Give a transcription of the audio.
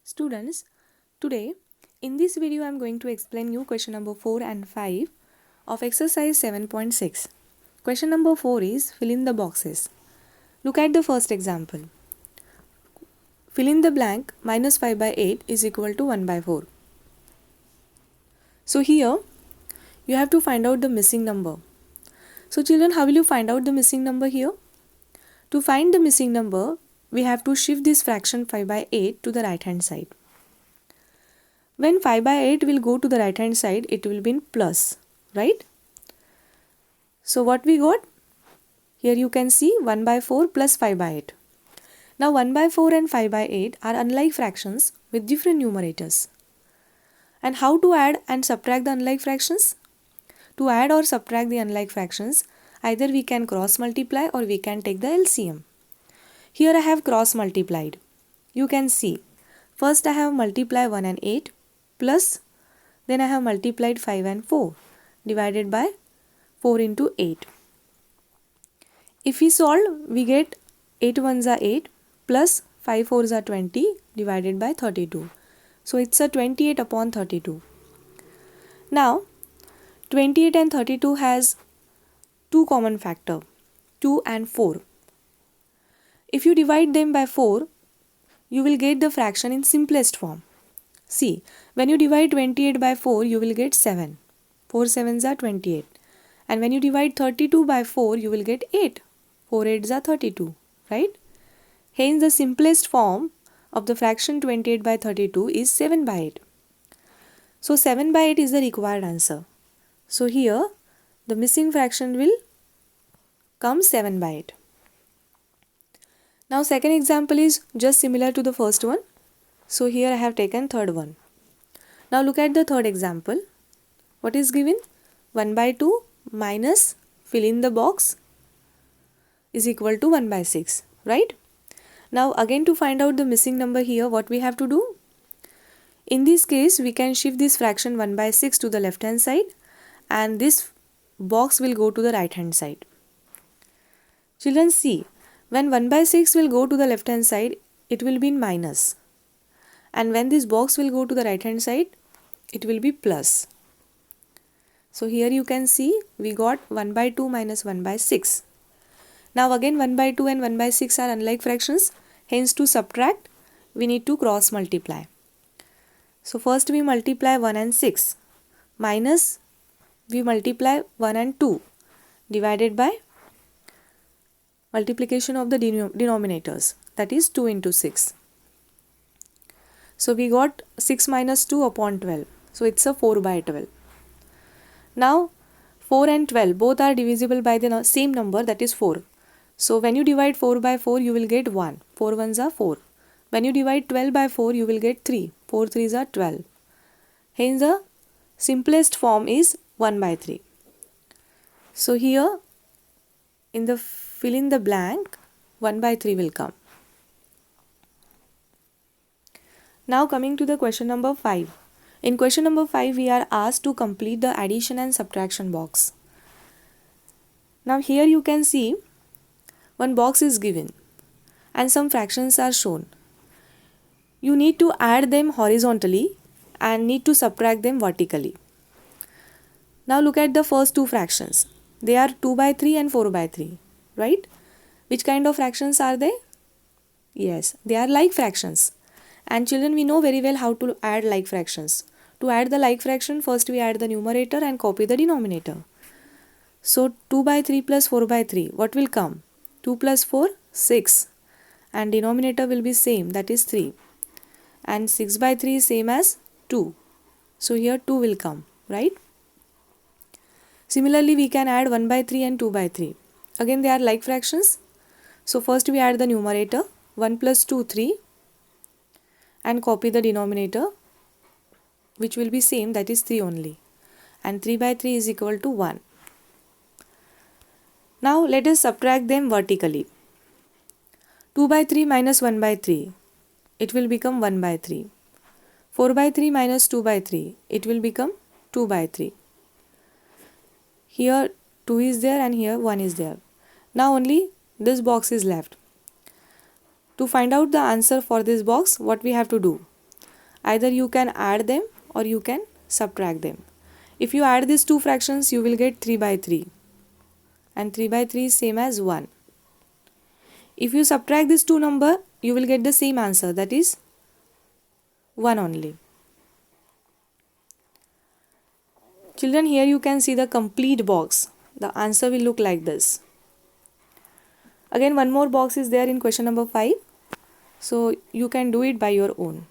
Students, today in this video I am going to explain you question number 4 and 5 of exercise 7.6. Question number 4 is fill in the boxes. Look at the first example. Fill in the blank minus 5 by 8 is equal to 1 by 4. So here you have to find out the missing number. So children, how will you find out the missing number here? To find the missing number, we have to shift this fraction 5 by 8 to the right hand side. When 5 by 8 will go to the right hand side, it will be in plus, right? So what we got? Here you can see 1 by 4 plus 5 by 8. Now 1 by 4 and 5 by 8 are unlike fractions with different numerators. And how to add and subtract the unlike fractions? To add or subtract the unlike fractions, either we can cross multiply or we can take the LCM. Here I have cross multiplied. You can see, first I have multiplied 1 and 8 plus, then I have multiplied 5 and 4 divided by 4 into 8. If we solve, we get 8 ones are 8 plus 5 fours are 20 divided by 32. So it's a 28 upon 32. Now 28 and 32 has two common factor, 2 and 4. If you divide them by 4, you will get the fraction in simplest form. See, when you divide 28 by 4, you will get 7. 4 sevens are 28. And when you divide 32 by 4, you will get 8. 4 eights are 32, right? Hence, the simplest form of the fraction 28 by 32 is 7 by 8. So, 7 by 8 is the required answer. So, here, the missing fraction will come 7 by 8. Now second example is just similar to the first one. So here I have taken third one. Now look at the third example. What is given? 1 by 2 minus fill in the box is equal to 1 by 6, right? Now again to find out the missing number here, what we have to do? In this case, we can shift this fraction 1 by 6 to the left hand side and this box will go to the right hand side. Children, see. When 1 by 6 will go to the left hand side, it will be in minus. And when this box will go to the right hand side, it will be plus. So here you can see we got 1 by 2 minus 1 by 6. Now again 1 by 2 and 1 by 6 are unlike fractions. Hence to subtract, we need to cross multiply. So first we multiply 1 and 6 minus we multiply 1 and 2 divided by multiplication of the denominators, that is 2 into 6. So we got 6 minus 2 upon 12. So it's a 4 by 12. Now 4 and 12 both are divisible by the same number, that is 4. So when you divide 4 by 4 you will get 1. 4 ones are 4. When you divide 12 by 4 you will get 3. 4 threes are 12. Hence the simplest form is 1 by 3. So here in the fill in the blank, 1 by 3 will come. Now coming to the question number 5. In question number 5, we are asked to complete the addition and subtraction box. Now here you can see one box is given and some fractions are shown. You need to add them horizontally and need to subtract them vertically. Now look at the first two fractions. They are 2 by 3 and 4 by 3. Right? Which kind of fractions are they? Yes, they are like fractions. And children, we know very well how to add like fractions. To add the like fraction, first we add the numerator and copy the denominator. So 2 by 3 plus 4 by 3, what will come? 2 plus 4, 6. And denominator will be same, that is 3. And 6 by 3 is same as 2. So here 2 will come, right? Similarly, we can add 1 by 3 and 2 by 3. Again they are like fractions. So first we add the numerator 1 plus 2 3 and copy the denominator which will be same, that is 3 only. And 3 by 3 is equal to 1. Now let us subtract them vertically. 2 by 3 minus 1 by 3, it will become 1 by 3. 4 by 3 minus 2 by 3, it will become 2 by 3. Here 2 is there and here 1 is there. Now only this box is left. To find out the answer for this box, what we have to do? Either you can add them or you can subtract them. If you add these two fractions, you will get 3 by 3. And 3 by 3 is same as 1. If you subtract these two numbers, you will get the same answer, that is 1 only. Children, here you can see the complete box. The answer will look like this. Again, one more box is there in question number 5. So you can do it by your own.